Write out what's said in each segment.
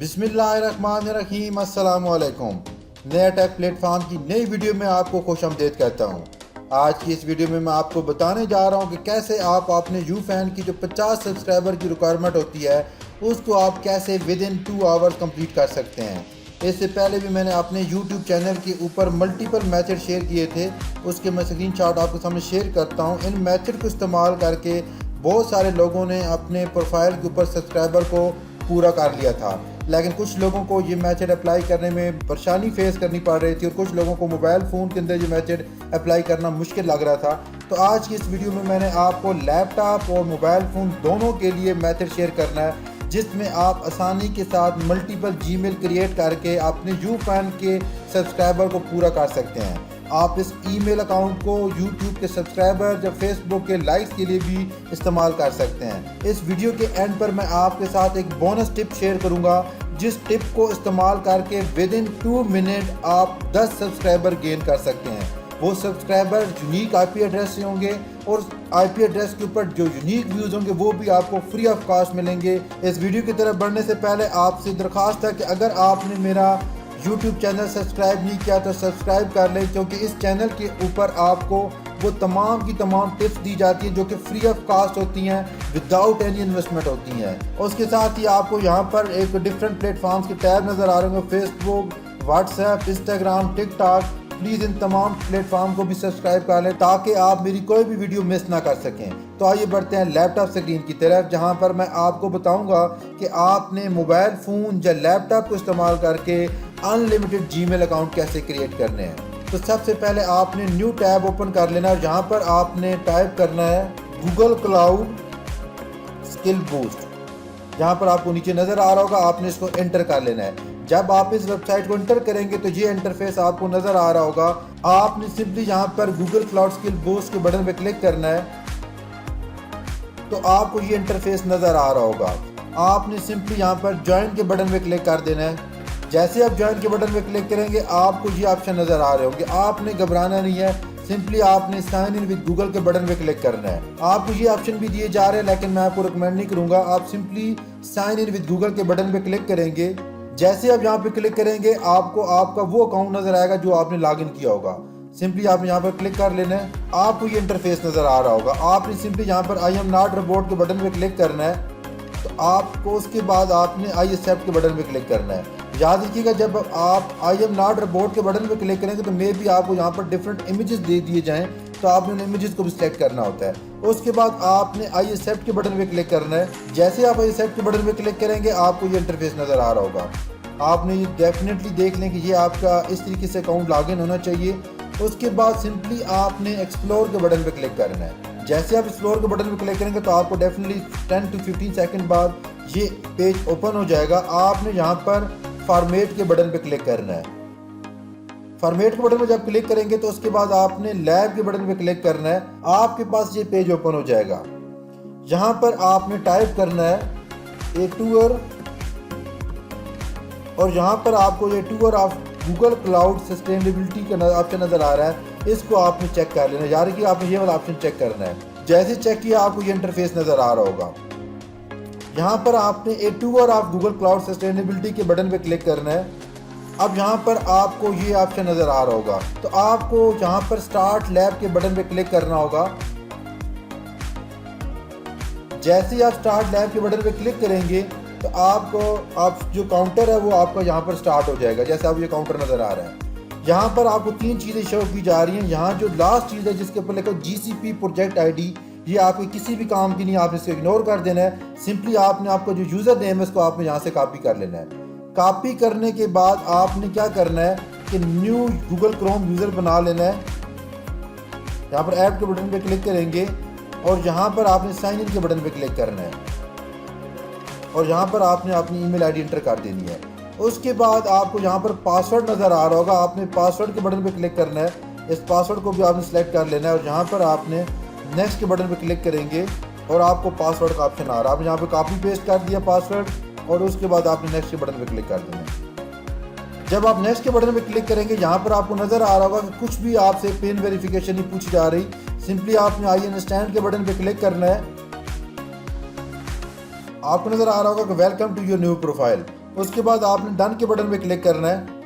बिस्मिल्लाहिर्रहमानिर्रहीम अस्सलामुअलैकुम। नया टेक प्लेटफॉर्म की नई वीडियो में आपको खुशामदीद कहता हूँ। आज की इस वीडियो में मैं आपको बताने जा रहा हूँ कि कैसे आप अपने यूफैन की जो 50 सब्सक्राइबर की रिक्वायरमेंट होती है उसको आप कैसे विद इन 2 आवर्स कंप्लीट कर सकते हैं। इससे पहले भी मैंने अपने यूट्यूब चैनल के ऊपर मल्टीपल मेथड शेयर किए थे, उसके मैं स्क्रीनशॉट आपके सामने शेयर करता हूँ। इन मेथड को इस्तेमाल करके बहुत सारे लोगों ने अपने प्रोफाइल के ऊपर सब्सक्राइबर को पूरा कर लिया था, लेकिन कुछ लोगों को ये मेथड अप्लाई करने में परेशानी फेस करनी पड़ रही थी और कुछ लोगों को मोबाइल फ़ोन के अंदर ये मेथड अप्लाई करना मुश्किल लग रहा था। तो आज की इस वीडियो में मैंने आपको लैपटॉप और मोबाइल फ़ोन दोनों के लिए मेथड शेयर करना है, जिसमें आप आसानी के साथ मल्टीपल जीमेल क्रिएट करके अपने यूफैन के सब्सक्राइबर को पूरा कर सकते हैं। आप इस ईमेल अकाउंट को यूट्यूब के सब्सक्राइबर या फेसबुक के लाइक्स के लिए भी इस्तेमाल कर सकते हैं। इस वीडियो के एंड पर मैं आपके साथ एक बोनस टिप शेयर करूंगा, जिस टिप को इस्तेमाल करके विद इन 2 मिनट आप 10 सब्सक्राइबर गेन कर सकते हैं। वो सब्सक्राइबर यूनिक आईपी एड्रेस से होंगे और आईपी एड्रेस के ऊपर जो यूनिक व्यूज़ होंगे वो भी आपको फ्री ऑफ कॉस्ट मिलेंगे। इस वीडियो की तरफ बढ़ने से पहले आपसे दरख्वास्त है कि अगर आपने मेरा YouTube चैनल सब्सक्राइब नहीं किया तो सब्सक्राइब कर लें, क्योंकि इस चैनल के ऊपर आपको वो तमाम की तमाम टिप्स दी जाती हैं जो कि फ्री ऑफ कास्ट होती हैं, विदाउट एनी इन्वेस्टमेंट होती हैं। उसके साथ ही आपको यहाँ पर एक डिफरेंट प्लेटफॉर्म्स के टैब नज़र आ रहे होंगे, Facebook, WhatsApp, Instagram, TikTok. Please इन तमाम प्लेटफॉर्म को भी सब्सक्राइब कर लें ताकि आप मेरी कोई भी वीडियो मिस ना कर सकें। तो आइए बढ़ते हैं लैपटॉप स्क्रीन की तरफ, जहां पर मैं आपको बताऊंगा कि आपने मोबाइल फ़ोन या लैपटॉप को इस्तेमाल करके अनलिमिटेड जीमेल अकाउंट कैसे क्रिएट करने हैं। तो सबसे पहले आपने न्यू टैब ओपन कर लेना है, जहां पर आपने टाइप करना है गूगल क्लाउड स्किल बूस्ट। जहां पर आपको नीचे नज़र आ रहा होगा, आपने इसको एंटर कर लेना है। जब आप इस वेबसाइट को एंटर करेंगे तो ये इंटरफेस आपको नज़र आ रहा होगा। आपने सिंपली यहाँ पर गूगल क्लाउड स्किल बूस्ट के बटन पे क्लिक करना है तो आपको ये इंटरफेस नज़र आ रहा होगा। आपने सिंपली यहाँ पर ज्वाइन के बटन पे क्लिक कर देना है। जैसे आप ज्वाइन के बटन पे क्लिक करेंगे आपको ये ऑप्शन नज़र आ रहे होंगे। आपने घबराना नहीं है, सिंपली आपने साइन इन विद गूगल के बटन पे क्लिक करना है। आपको ये ऑप्शन भी दिए जा रहे हैं, लेकिन मैं आपको रिकमेंड नहीं करूँगा। आप simply sign in with Google के बटन पे क्लिक करेंगे। जैसे आप यहाँ पे क्लिक करेंगे आपको आपका वो अकाउंट नजर आएगा जो आपने लॉगिन किया होगा। सिंपली आपने यहाँ पर क्लिक कर लेना है, आपको ये इंटरफेस नजर आ रहा होगा। आपने सिंपली यहाँ पर आई एम नॉट रोबोट के बटन पे क्लिक करना है, तो आपको उसके बाद आपने आई एक्सेप्ट के बटन पे क्लिक करना है। याद रखिएगा, जब आप आई एम नॉट रोबोट के बटन पे क्लिक करेंगे तो मे भी आपको यहाँ पर डिफरेंट इमेजेस दे दिए जाएं, तो आपने उन इमेजेस को भी सिलेक्ट करना होता है। उसके बाद आपने आई एक्सेप्ट के बटन पे क्लिक करना है। जैसे आप आई एक्सेप्ट के बटन पे क्लिक करेंगे आपको ये इंटरफेस नज़र आ रहा होगा। आपने ये डेफिनेटली देख लें कि ये आपका इस तरीके से अकाउंट लॉगिन होना चाहिए। उसके बाद सिंपली आपने एक्सप्लोर के बटन पे क्लिक करना है। जैसे आप एक्सप्लोर के बटन पे क्लिक करेंगे तो आपको डेफिनेटली 10 to 15 सेकंड बाद ये पेज ओपन हो जाएगा। आपने यहाँ पर फॉर्मेट के बटन पे क्लिक करना है। फॉर्मेट के बटन पे जब क्लिक करेंगे तो उसके बाद आपने लैब के बटन पे क्लिक करना है। आपके पास ये पेज ओपन हो जाएगा। यहाँ पर आपने टाइप करना है ए टूर, और यहाँ पर आपको ये tour of Google cloud sustainability का ऑप्शन नज़र आ रहा है, इसको आपने चेक कर लेना है। यार कि आपने ये वाला ऑप्शन चेक करना है। जैसे चेक किया आपको ये इंटरफेस नज़र आ रहा होगा। यहाँ पर आपने a tour of Google cloud sustainability के बटन पे क्लिक करना है। अब यहाँ पर आपको ये ऑप्शन नज़र आ रहा होगा, तो आपको यहाँ पर स्टार्ट लैब के बटन पे क्लिक करना होगा। जैसे ही आप स्टार्ट लैब के बटन पे क्लिक करेंगे तो आपको आप जो काउंटर है वो आपका यहाँ पर स्टार्ट हो जाएगा। जैसे आप ये काउंटर नज़र आ रहा है, यहाँ पर आपको 3 चीज़ें शो की जा रही हैं। यहाँ जो लास्ट चीज़ है जिसके ऊपर लिखा GCP प्रोजेक्ट ID, ये आपके किसी भी काम की नहीं, आपने इसको इग्नोर कर देना है। सिंपली आपने आपका जो यूज़र नेम है इसको आपने यहाँ से कॉपी कर लेना है। कॉपी करने के बाद आपने क्या करना है कि न्यू गूगल क्रोम यूज़र बना लेना है। यहाँ पर ऐड के बटन पे क्लिक करेंगे और यहाँ पर आपने साइन इन के बटन पे क्लिक करना है और यहाँ पर आपने अपनी ईमेल आईडी एंटर कर देनी है। उसके बाद आपको यहाँ पर पासवर्ड नज़र आ रहा होगा, आपने पासवर्ड के बटन पे क्लिक करना है। इस पासवर्ड को भी आपने सेलेक्ट कर लेना है और यहाँ पर आपने नेक्स्ट के बटन पे क्लिक करेंगे और आपको पासवर्ड का ऑप्शन आ रहा है। आपने यहाँ पे कॉपी पेस्ट कर दिया पासवर्ड और उसके बाद आपने नेक्स्ट के बटन पे क्लिक कर देना है। जब आप नेक्स्ट के बटन पे क्लिक करेंगे यहाँ पर आपको नज़र आ रहा होगा कि कुछ भी आपसे पिन वेरिफिकेशन नहीं पूछी जा रही। सिंपली आपने आई अंडरस्टैंड के बटन पे क्लिक करना है। आपको नज़र आ रहा होगा कि welcome to your new profile. उसके बाद आपने डन के बटन पे क्लिक करना है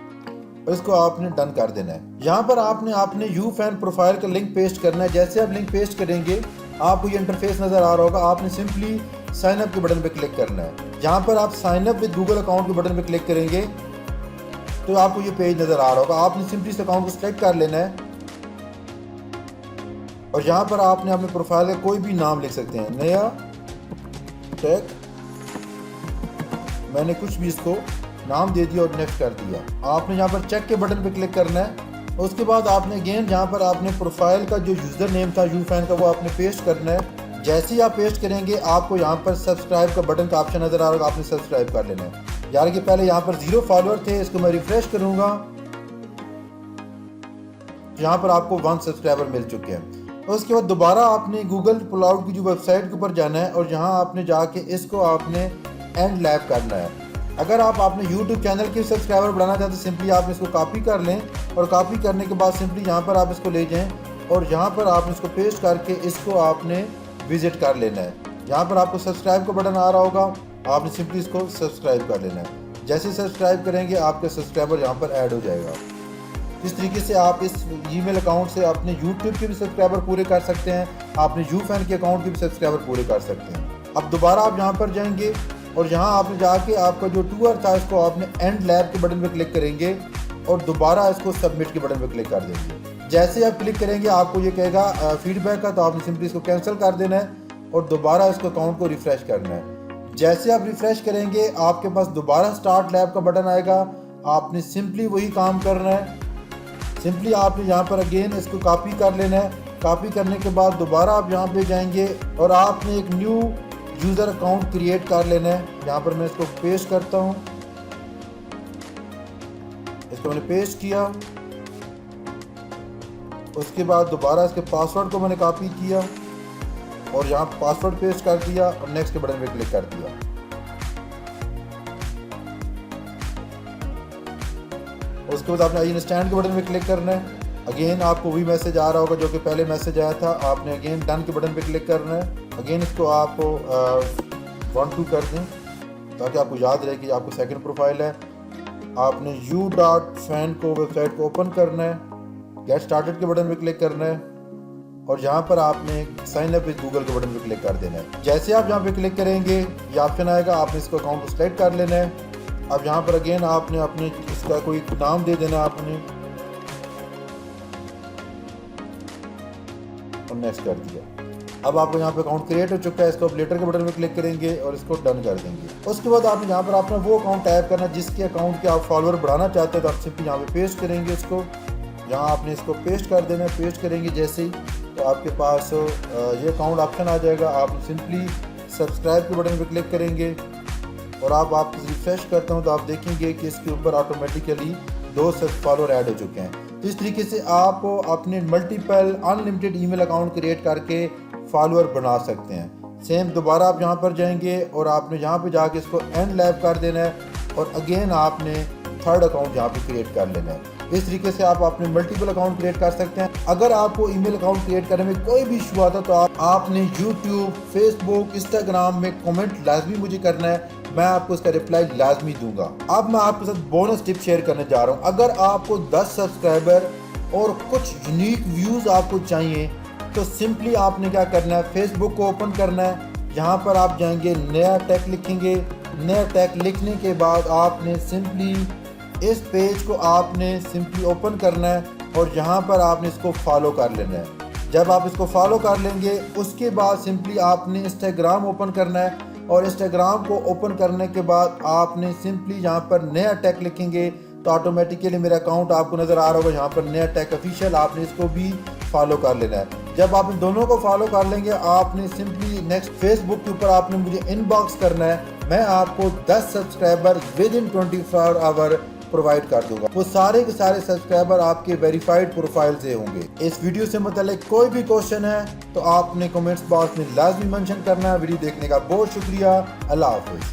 और इसको आपने डन कर देना है। यहाँ पर आपने अपने यूफैन प्रोफाइल का लिंक पेस्ट करना है। जैसे आप लिंक पेस्ट करेंगे आपको ये इंटरफेस नज़र आ रहा होगा। आपने सिंपली साइन अप के बटन पे क्लिक करना है। यहाँ पर आप sign up with Google account के बटन पे क्लिक करेंगे तो आपको ये पेज नज़र आ रहा होगा। आपने सिंपली इस अकाउंट को सिलेक्ट कर लेना है और यहाँ पर आपने अपने प्रोफाइल का कोई भी नाम लिख सकते हैं। नया टेक, मैंने कुछ भी इसको नाम दे दिया और नेक्स्ट कर दिया। आपने यहाँ पर चेक के बटन पे क्लिक करना है। उसके बाद आपने अगेन यहाँ पर आपने प्रोफाइल का जो यूज़र नेम था यूफैन का वो आपने पेस्ट करना है। जैसे ही आप पेस्ट करेंगे आपको यहाँ पर सब्सक्राइब का बटन का ऑप्शन नज़र आ रहा होगा। आपने सब्सक्राइब कर लेना है। यार कि पहले यहाँ पर 0 फॉलोअर थे, इसको मैं रिफ्रेश करूँगा यहाँ पर आपको 1 सब्सक्राइबर मिल चुके हैं। उसके बाद दोबारा आपने गूगल क्लाउड की जो वेबसाइट के ऊपर जाना है और यहाँ आपने जाके इसको आपने एंड लैब करना है। अगर आप अपने YouTube चैनल के सब्सक्राइबर बढ़ाना चाहते हैं सिंपली आप इसको कॉपी कर लें और कॉपी करने के बाद सिंपली यहाँ पर आप इसको ले जाएं और यहाँ पर आपने इसको पेस्ट करके इसको आपने विजिट कर लेना है। यहाँ पर आपको सब्सक्राइब का बटन आ रहा होगा, आपने सिंपली इसको सब्सक्राइब कर लेना है। जैसे सब्सक्राइब करेंगे आपके सब्सक्राइबर यहाँ पर ऐड हो जाएगा। इस तरीके से आप इस ईमेल अकाउंट से अपने YouTube के भी सब्सक्राइबर पूरे कर सकते हैं, अपने यूफैन के अकाउंट के भी सब्सक्राइबर पूरे कर सकते हैं। अब दोबारा आप यहाँ पर जाएंगे और यहाँ आपने जाके आपका जो टूर था इसको आपने एंड लैब के बटन पे क्लिक करेंगे और दोबारा इसको सबमिट के बटन पे क्लिक कर देंगे। जैसे आप क्लिक करेंगे आपको ये कहेगा फीडबैक का, तो आपने सिंपली इसको कैंसिल कर देना है और दोबारा इसको अकाउंट को रिफ्रेश करना है। जैसे आप रिफ्रेश करेंगे आपके पास दोबारा स्टार्ट लैब का बटन आएगा। आपने सिंपली वही काम करना है। सिंपली आपने यहाँ पर अगेन इसको कॉपी कर लेना है। कॉपी करने के बाद दोबारा आप यहाँ पे जाएंगे और आपने एक न्यू यूज़र अकाउंट क्रिएट कर लेना है। यहाँ पर मैं इसको पेस्ट करता हूँ, इसको मैंने पेस्ट किया। उसके बाद दोबारा इसके पासवर्ड को मैंने कॉपी किया और यहाँ पासवर्ड पेस्ट कर दिया और नेक्स्ट के बटन पे क्लिक कर दिया। उसके बाद आपने आई अंडरस्टैंड के बटन पे क्लिक करना है। अगेन आपको वही मैसेज आ रहा होगा जो कि पहले मैसेज आया था। आपने अगेन डन के बटन पे क्लिक करना है। अगेन इसको आप 1-2 कर दें ताकि आपको याद रहे कि आपको सेकंड प्रोफाइल है। आपने u.fan को वेबसाइट को ओपन करना है। गेट स्टार्टेड के बटन पे क्लिक करना है और यहाँ पर आपने साइन अप विद गूगल के बटन पे क्लिक कर देना है। जैसे आप यहाँ पे क्लिक करेंगे ये ऑप्शन आएगा, आपने इसको अकाउंट को सिलेक्ट कर लेना है। अब यहाँ पर अगेन आपने अपने इसका कोई नाम दे देना आपने और नेक्स्ट कर दिया। अब आपको यहाँ पे अकाउंट क्रिएट हो चुका है। इसको आप लेटर के बटन पे क्लिक करेंगे और इसको डन कर देंगे। उसके बाद आपने यहाँ पर अपना वो अकाउंट टाइप करना जिसके अकाउंट के आप फॉलोअर बढ़ाना चाहते हो, तो आप सिंपली यहाँ पे पेस्ट करेंगे। इसको यहाँ आपने इसको पेस्ट कर देना है। पेस्ट करेंगे जैसे ही तो आपके पास ये अकाउंट ऑप्शन आ जाएगा। आप सिंपली सब्सक्राइब के बटन पे क्लिक करेंगे और आप रिफ्रेश करते हो तो आप देखेंगे कि इसके ऊपर ऑटोमेटिकली 2 फॉलोअर ऐड हो चुके हैं। तो इस तरीके से आप अपने multiple unlimited email account create करके फॉलोअर बना सकते हैं। सेम दोबारा आप यहाँ पर जाएंगे और आपने यहाँ पे जाके इसको एंड लैब कर देना है और अगेन आपने थर्ड अकाउंट यहाँ पे क्रिएट कर लेना है। इस तरीके से आप अपने मल्टीपल अकाउंट क्रिएट कर सकते हैं। अगर आपको ईमेल अकाउंट क्रिएट करने में कोई भी इशू आता तो आपने यूट्यूब, फेसबुक, इंस्टाग्राम में कमेंट लाजमी मुझे करना है, मैं आपको इसका रिप्लाई लाजमी दूंगा। अब मैं आपके साथ बोनस टिप शेयर करने जा रहा हूँ। अगर आपको 10 सब्सक्राइबर और कुछ यूनिक व्यूज़ आपको चाहिए तो सिंपली आपने क्या करना है, फेसबुक को ओपन करना है। यहाँ पर आप जाएंगे, नया टैग लिखेंगे। नया टैग लिखने के बाद आपने सिंपली इस पेज को आपने सिंपली ओपन करना है और यहाँ पर आपने इसको फॉलो कर लेना है। जब आप इसको फॉलो कर लेंगे उसके बाद सिंपली आपने इंस्टाग्राम ओपन करना है और इंस्टाग्राम को ओपन करने के बाद आपने सिंपली यहाँ पर नया टैग लिखेंगे तो ऑटोमेटिकली मेरा अकाउंट आपको नज़र आ रहा होगा। यहाँ पर नया टैग ऑफिशियल, आपने इसको भी फॉलो कर लेना है। जब आप इन दोनों को फॉलो कर लेंगे आपने सिंपली नेक्स्ट फेसबुक के ऊपर आपने मुझे इनबॉक्स करना है। मैं आपको 10 subscriber within 24 hour provide कर दूंगा। वो सारे के सारे सब्सक्राइबर आपके वेरीफाइड प्रोफाइल से होंगे। इस वीडियो से मतलब कोई भी क्वेश्चन है तो आपने कमेंट्स बॉक्स में लाजमी मेंशन करना है। वीडियो देखने का बहुत शुक्रिया। अल्लाह हाफिज।